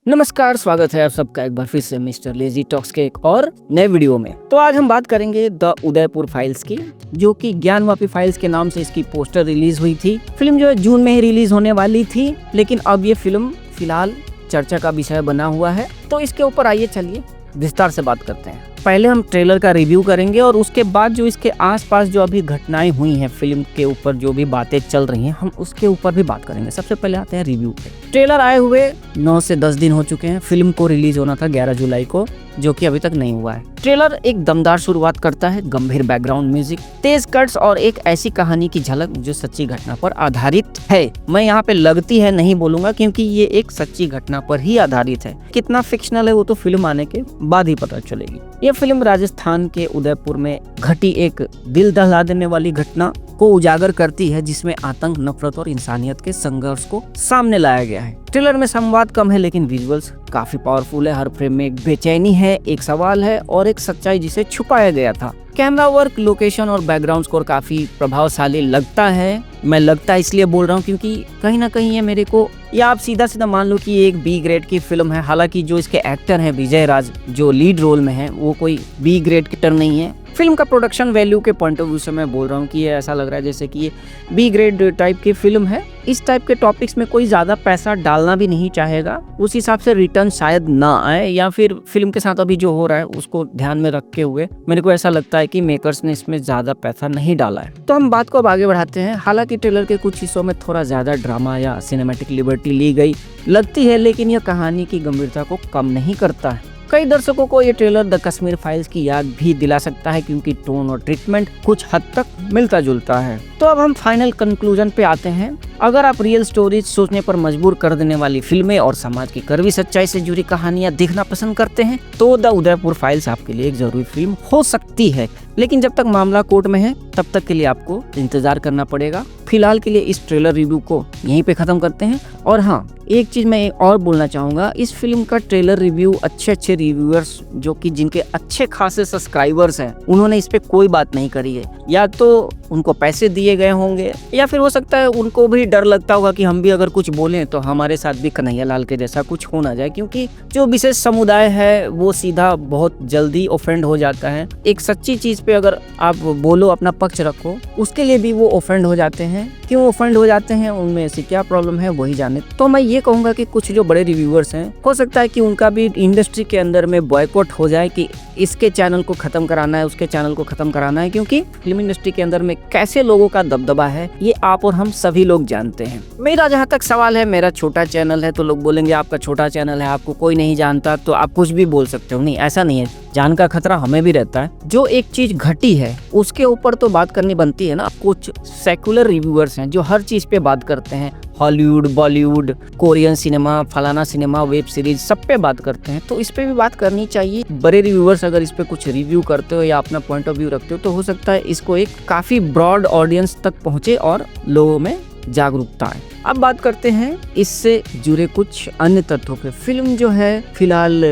नमस्कार, स्वागत है आप सबका एक बार फिर से मिस्टर लेजी टॉक्स के एक और नए वीडियो में। तो आज हम बात करेंगे द उदयपुर फाइल्स की, जो कि ज्ञानवापी फाइल्स के नाम से इसकी पोस्टर रिलीज हुई थी। फिल्म जो है जून में ही रिलीज होने वाली थी, लेकिन अब ये फिल्म फिलहाल चर्चा का विषय बना हुआ है। तो इसके ऊपर आइए चलिए विस्तार से बात करते हैं। पहले हम ट्रेलर का रिव्यू करेंगे और उसके बाद जो इसके आसपास जो अभी घटनाएं हुई हैं, फिल्म के ऊपर जो भी बातें चल रही हैं, हम उसके ऊपर भी बात करेंगे। सबसे पहले आते हैं रिव्यू पे। ट्रेलर आए हुए 9 से 10 दिन हो चुके हैं। फिल्म को रिलीज होना था 11 जुलाई को, जो कि अभी तक नहीं हुआ है। ट्रेलर एक दमदार शुरुआत करता है, गंभीर बैकग्राउंड म्यूजिक, तेज कट्स और एक ऐसी कहानी की झलक जो सच्ची घटना पर आधारित है। मैं यहाँ पे लगती है नहीं बोलूंगा, क्योंकि ये एक सच्ची घटना पर ही आधारित है। कितना फिक्शनल है वो तो फिल्म आने के बाद ही पता चलेगी। ये फिल्म राजस्थान के उदयपुर में घटी एक दिल दहला देने वाली घटना को उजागर करती है, जिसमें आतंक, नफरत और इंसानियत के संघर्ष को सामने लाया गया है। ट्रेलर में संवाद कम है, लेकिन विजुअल्स काफी पावरफुल है। हर फ्रेम में एक बेचैनी है, एक सवाल है और एक सच्चाई जिसे छुपाया गया था। कैमरा वर्क, लोकेशन और बैकग्राउंड स्कोर काफी प्रभावशाली लगता है। मैं लगता है इसलिए बोल रहा हूँ क्योंकि कहीं ना कहीं ये मेरे को, या आप सीधा सीधा मान लो कि ये एक बी ग्रेड की फिल्म है। हालांकि जो इसके एक्टर हैं विजय राज, जो लीड रोल में है, वो कोई बी ग्रेड की टर्म नहीं है। फिल्म का प्रोडक्शन वैल्यू के पॉइंट ऑफ व्यू से मैं बोल रहा हूँ कि ये ऐसा लग रहा है जैसे कि ये बी ग्रेड टाइप की फिल्म है। इस टाइप के टॉपिक्स में कोई ज़्यादा पैसा डालना भी नहीं चाहेगा, उस हिसाब से रिटर्न शायद ना आए, या फिर फिल्म के साथ अभी जो हो रहा है उसको ध्यान में रखते हुए मेरे को ऐसा लगता है कि मेकर्स ने इसमें ज़्यादा पैसा नहीं डाला है। तो हम बात को अब आगे बढ़ाते हैं। हालांकि ट्रेलर के कुछ हिस्सों में थोड़ा ज़्यादा ड्रामा या सिनेमैटिक लिबर्टी ली गई लगती है, लेकिन यह कहानी की गंभीरता को कम नहीं करता है। कई दर्शकों को ये ट्रेलर द कश्मीर फाइल्स की याद भी दिला सकता है, क्योंकि टोन और ट्रीटमेंट कुछ हद तक मिलता जुलता है। तो अब हम फाइनल कंक्लूजन पे आते हैं। अगर आप रियल स्टोरीज, सोचने पर मजबूर कर देने वाली फिल्में और समाज की कड़वी सच्चाई से जुड़ी कहानियां देखना पसंद करते हैं, तो द उदयपुर फाइल्स आपके लिए एक जरूरी फिल्म हो सकती है। लेकिन जब तक मामला कोर्ट में है, तब तक के लिए आपको इंतजार करना पड़ेगा। फिलहाल के लिए इस ट्रेलर रिव्यू को यहीं पे खत्म करते हैं। और हाँ, एक चीज मैं और बोलना चाहूंगा, इस फिल्म का ट्रेलर रिव्यू अच्छे रिव्यूअर्स, जो कि जिनके अच्छे खासे सब्सक्राइबर्स हैं, उन्होंने इस पे कोई बात नहीं करी है। या तो उनको पैसे दिए गए होंगे, या फिर हो सकता है उनको भी डर लगता होगा कि हम भी अगर कुछ बोलें तो हमारे साथ भी कन्हैया लाल के जैसा कुछ हो ना जाए, क्योंकि जो विशेष समुदाय है वो सीधा बहुत जल्दी ऑफेंड हो जाता है। एक सच्ची चीज पे अगर आप बोलो, अपना पक्ष रखो, उसके लिए भी वो ऑफेंड हो जाते हैं। क्यों ऑफेंड हो जाते हैं, उनमें ऐसी क्या प्रॉब्लम है, वही जाने। तो मैं ये कहूंगा कि कुछ जो बड़े रिव्यूअर्स हैं, हो सकता है कि उनका भी इंडस्ट्री के अंदर में बॉयकॉट हो जाए कि इसके चैनल को खत्म कराना है, उसके चैनल को खत्म कराना है, क्योंकि फिल्म इंडस्ट्री के अंदर में कैसे लोगों का दबदबा है ये आप और हम सभी लोग जानते हैं। मेरा जहाँ तक सवाल है, मेरा छोटा चैनल है, तो लोग बोलेंगे आपका छोटा चैनल है, आपको कोई नहीं जानता, तो आप कुछ भी बोल सकते हो। नहीं, ऐसा नहीं है। जान का खतरा हमें भी रहता है। जो एक चीज घटी है उसके ऊपर तो बात करनी बनती है ना। कुछ सेकुलर रिव्यूअर्स हैं जो हर चीज पे बात करते हैं, हॉलीवुड, बॉलीवुड, कोरियन सिनेमा, फलाना सिनेमा, वेब सीरीज, सब पे बात करते हैं, तो इस पे भी बात करनी चाहिए। बड़े रिव्यूअर्स अगर इस पे कुछ रिव्यू करते हो या अपना पॉइंट ऑफ व्यू रखते हो, तो हो सकता है इसको एक काफी ब्रॉड ऑडियंस तक पहुंचे और लोगों में जागरूकता है। अब बात करते हैं इससे जुड़े कुछ अन्य तथ्यों पे। फिल्म जो है फिलहाल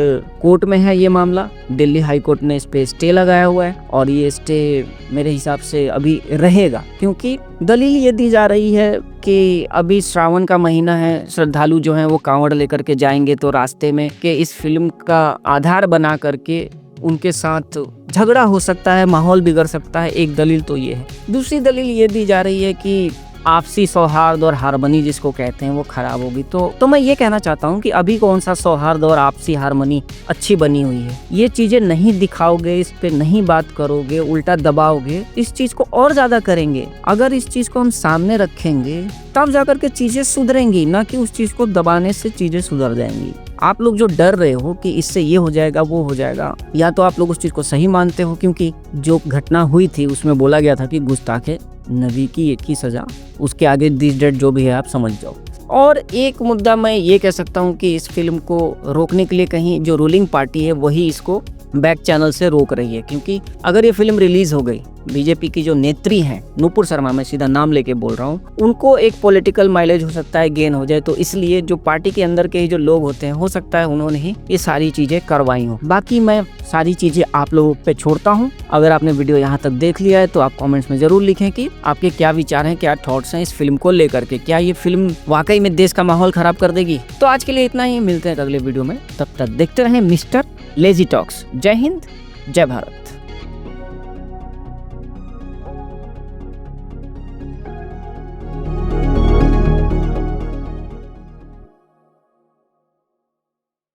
कोर्ट में है ये मामला। दिल्ली हाई कोर्ट ने इस पे स्टे लगाया हुआ है, और ये स्टे मेरे हिसाब से अभी रहेगा, क्योंकि दलील ये दी जा रही है कि अभी श्रावण का महीना है, श्रद्धालु जो हैं वो कांवड़ लेकर के जाएंगे, तो रास्ते में के इस फिल्म का आधार बना करके उनके साथ झगड़ा हो सकता है, माहौल बिगड़ सकता है। एक दलील तो ये है। दूसरी दलील ये दी जा रही है कि आपसी सौहार्द और हारमोनी जिसको कहते हैं वो खराब होगी। तो मैं ये कहना चाहता हूँ कि अभी कौन सा सौहार्द और आपसी हारमोनी अच्छी बनी हुई है। ये चीजें नहीं दिखाओगे, इस पे नहीं बात करोगे, उल्टा दबाओगे, इस चीज को और ज्यादा करेंगे। अगर इस चीज को हम सामने रखेंगे तब जाकर के चीजें सुधरेंगी, ना कि उस चीज को दबाने से चीजें सुधर जाएंगी। आप लोग जो डर रहे हो कि इससे ये हो जाएगा, वो हो जाएगा, या तो आप लोग उस चीज को सही मानते हो, क्योंकि जो घटना हुई थी उसमें बोला गया था कि गुस्ताखे नबी की एक ही सजा, उसके आगे दिस डेट जो भी है आप समझ जाओ। और एक मुद्दा मैं ये कह सकता हूँ कि इस फिल्म को रोकने के लिए कहीं जो रूलिंग पार्टी है वही इसको बैक चैनल से रोक रही है, क्योंकि अगर ये फिल्म रिलीज हो गई, बीजेपी की जो नेत्री हैं नुपुर शर्मा, मैं सीधा नाम लेके बोल रहा हूँ, उनको एक पॉलिटिकल माइलेज हो सकता है गेन हो जाए, तो इसलिए जो पार्टी के अंदर के ही जो लोग होते हैं, हो सकता है उन्होंने ही ये सारी चीजें करवाई हो। बाकी मैं सारी चीजें आप लोगों पे छोड़ता हूँ। अगर आपने वीडियो यहाँ तक देख लिया है तो आप कमेंट्स में जरूर लिखें कि आपके क्या विचार हैं, क्या थॉट्स हैं इस फिल्म को लेकर के। क्या ये फिल्म वाकई में देश का माहौल खराब कर देगी? तो आज के लिए इतना ही, मिलते हैं अगले वीडियो में, तब तक देखते रहें मिस्टर लेजी टॉक्स। जय हिंद, जय भारत।